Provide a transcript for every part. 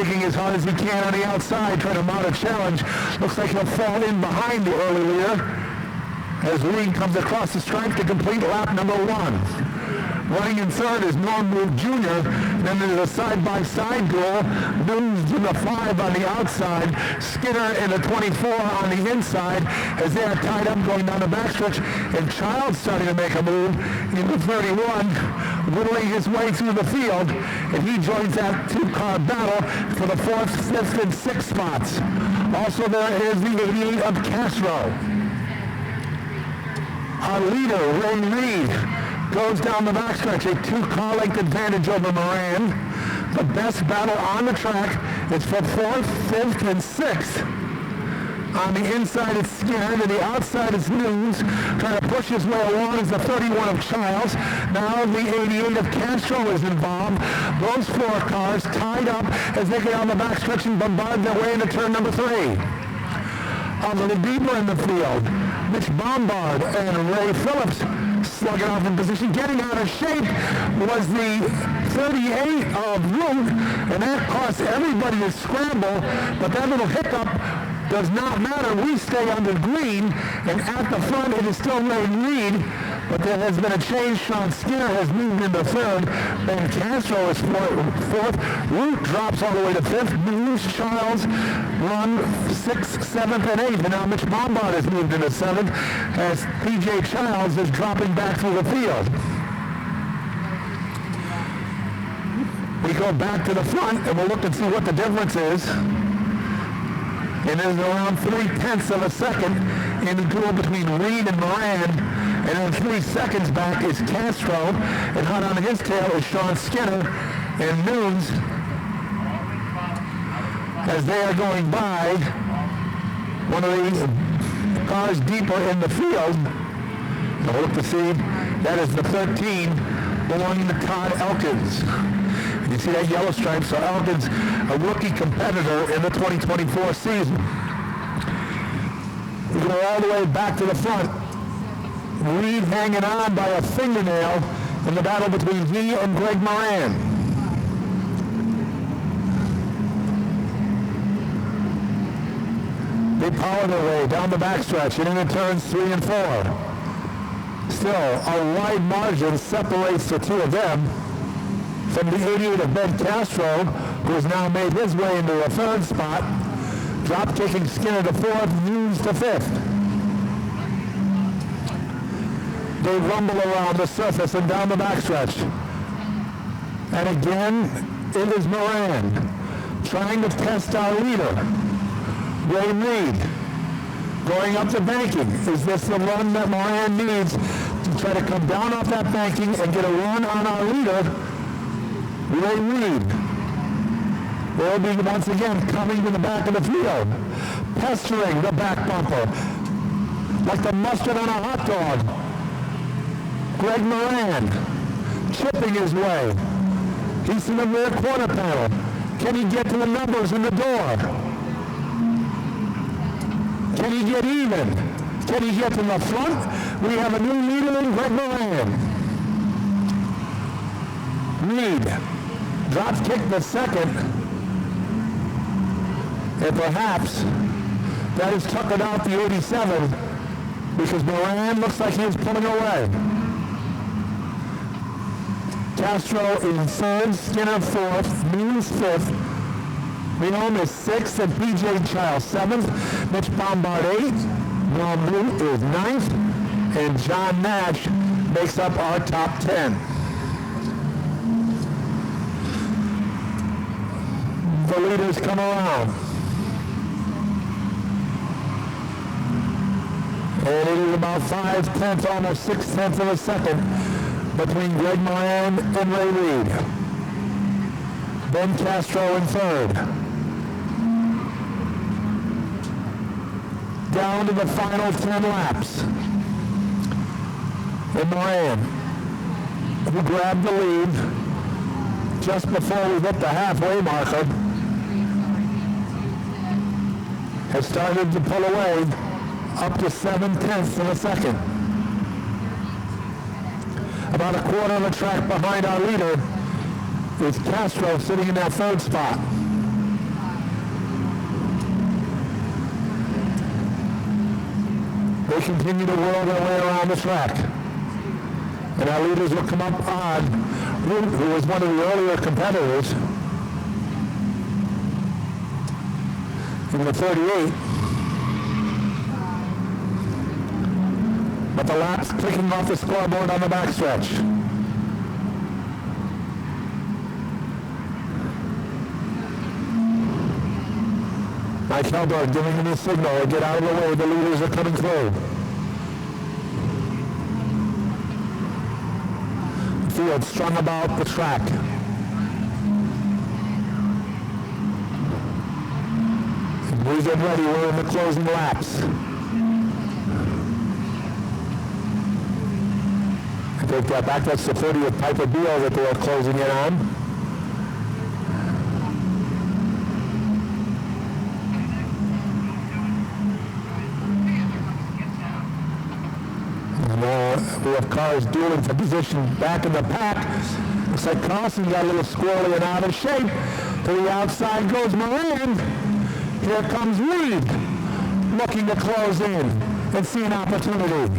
digging as hard as he can on the outside, trying to mount a challenge. Looks like he'll fall in behind the early leader as Reed comes across the stripe to complete lap number 1. Running in third is Norm Move Jr. Then there's a side-by-side duel. News in the 5 on the outside. Skinner in the 24 on the inside as they are tied up going down the backstretch. And Childs starting to make a move in the 31, whittling his way through the field. And he joins that two-car battle for the 4th, 5th, and 6th spots. Also there is the 88 of Castro. Our leader, Ray Reed, goes down the backstretch, a 2-car length advantage over Moran. The best battle on the track is for 4th, 5th, and 6th. On the inside it's Skinner, to the outside is News, trying to push his way along as the 31 of Childs. Now the 88 of Castro is involved. Those 4 cars tied up as they get on the backstretch and bombard their way into turn number 3. A little deeper in the field, Mitch Bombard and Ray Phillips slugging off in position. Getting out of shape was the 38 of Root, and that cost everybody a scramble, but that little hiccup does not matter. We stay under green, and at the front it is still Ray Reed, but there has been a change. Sean Skinner has moved into third. Ben Castro is fourth. Root drops all the way to 5th. News, Childs run 6th, 7th, and 8th. And now Mitch Bombard has moved into 7th as P.J. Childs is dropping back through the field. We go back to the front and we'll look and see what the difference is. And there's around 0.3 of a second in the duel between Reed and Moran. And then 3 seconds back is Castro, and hot on his tail is Sean Skinner and Nunes as they are going by one of the cars deeper in the field. So we'll look to see, that is the 13, belonging to Todd Elkins. You see that yellow stripe, so Elkins, a rookie competitor in the 2024 season. We go all the way back to the front. Reed hanging on by a fingernail in the battle between he and Greg Moran. They power their way down the backstretch and into turns 3 and 4. Still, a wide margin separates the two of them from the 88 of Ben Castro, who has now made his way into a 3rd spot, drop kicking Skinner to 4th, News to 5th. They rumble around the surface and down the backstretch. And again, it is Moran trying to test our leader, Ray Reed, going up the banking. Is this the run that Moran needs to try to come down off that banking and get a run on our leader, Ray Reed? They'll be once again coming to the back of the field, pestering the back bumper like the mustard on a hot dog. Greg Moran chipping his way. He's in the rear quarter panel. Can he get to the numbers in the door? Can he get even? Can he get to the front? We have a new leader in Greg Moran. Reed drop kick the 2nd. And perhaps that is tuckered out the 87 because Moran looks like he is pulling away. Castro in 3rd, Skinner 4th, News 5th, Leon is 6th, and P.J. Childs 7th, Mitch Bombard 8th, Norm Root is 9th, and John Nash makes up our top 10. The leaders come around. And it is about 5/10, almost 6/10 of a second between Greg Moran and Ray Reed. Ben Castro in 3rd. Down to the final 10 laps. And Moran, who grabbed the lead just before we hit the halfway marker, has started to pull away up to 7/10 of a second. About a quarter of a track behind our leader is Castro sitting in that 3rd spot. they continue to whirl their way around the track. And our leaders will come up on Root, who was one of the earlier competitors in the 38. But the lap's ticking off the scoreboard on the backstretch. Mike Heldor giving him a signal to get out of the way. The leaders are coming through. The field strung about the track. We get ready. We're in the closing laps. I take that back. That's the 30th Piper Beal that they are closing in on. We have cars dueling for position back in the pack. Looks like Carlson got a little squirrely and out of shape. To the outside goes Moran. Here comes Reed, looking to close in and see an opportunity.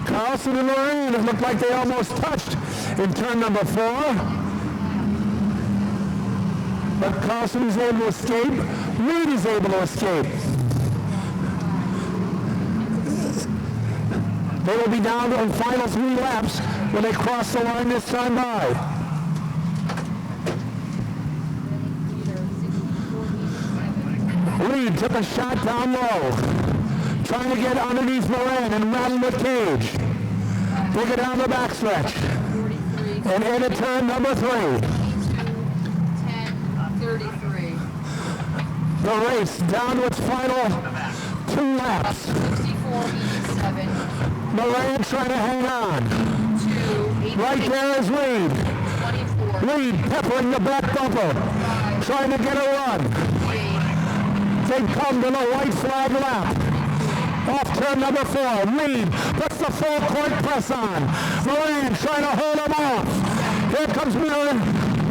Carlson and Moran, it looked like they almost touched in turn number 4. But Carlson is able to escape. Reed is able to escape. They will be down to the final 3 laps when they cross the line this time by. Reed took a shot down low, trying to get underneath Moran and rattle the cage. Take it down the backstretch. And into turn number 3. 10:33. The race down to its final 2 laps. 64.87. Moran trying to hang on. 2. Right there is Reed. 24. Reed peppering the back bumper, trying to get a run. 8. They come to the white flag lap. Off turn number 4. Reed puts the full court press on. Moran trying to hold him off. Here comes Moran.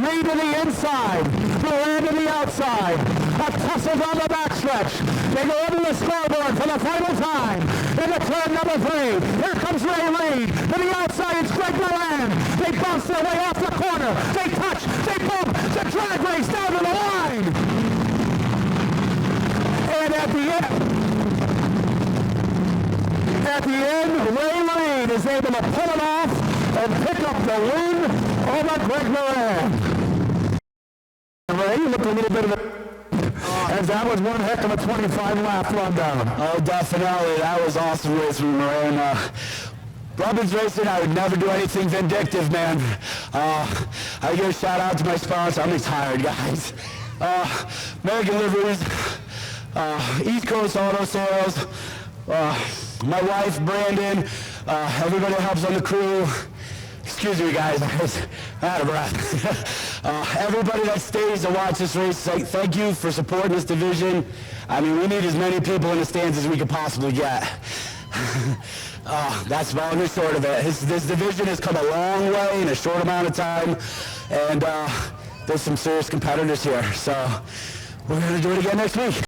Reed to the inside. Moran to the outside. A tussle down the backstretch. They go over the scoreboard for the final time. Into turn number 3. Here comes Ray Reed. To the outside, it's Greg Moran. They bounce their way off the corner. They touch. They bump. The drag race down to the line. And at the end, Ray Reed is able to pull it off and pick up the win over Greg Moran. Ray, you looked a little bit of a... As that was one heck of a 25-lap rundown. Oh, definitely. That was awesome race from Moran. Robbins Racing, I would never do anything vindictive, man. I give a shout out to my sponsor. I'm retired, guys. American Liveries, East Coast Auto Sales, my wife, Brandon, everybody that helps on the crew. Excuse me, guys, I was out of breath. Everybody that stays to watch this race, thank you for supporting this division. I mean, we need as many people in the stands as we could possibly get. That's long and short of it. This division has come a long way in a short amount of time, and there's some serious competitors here. So we're going to do it again next week.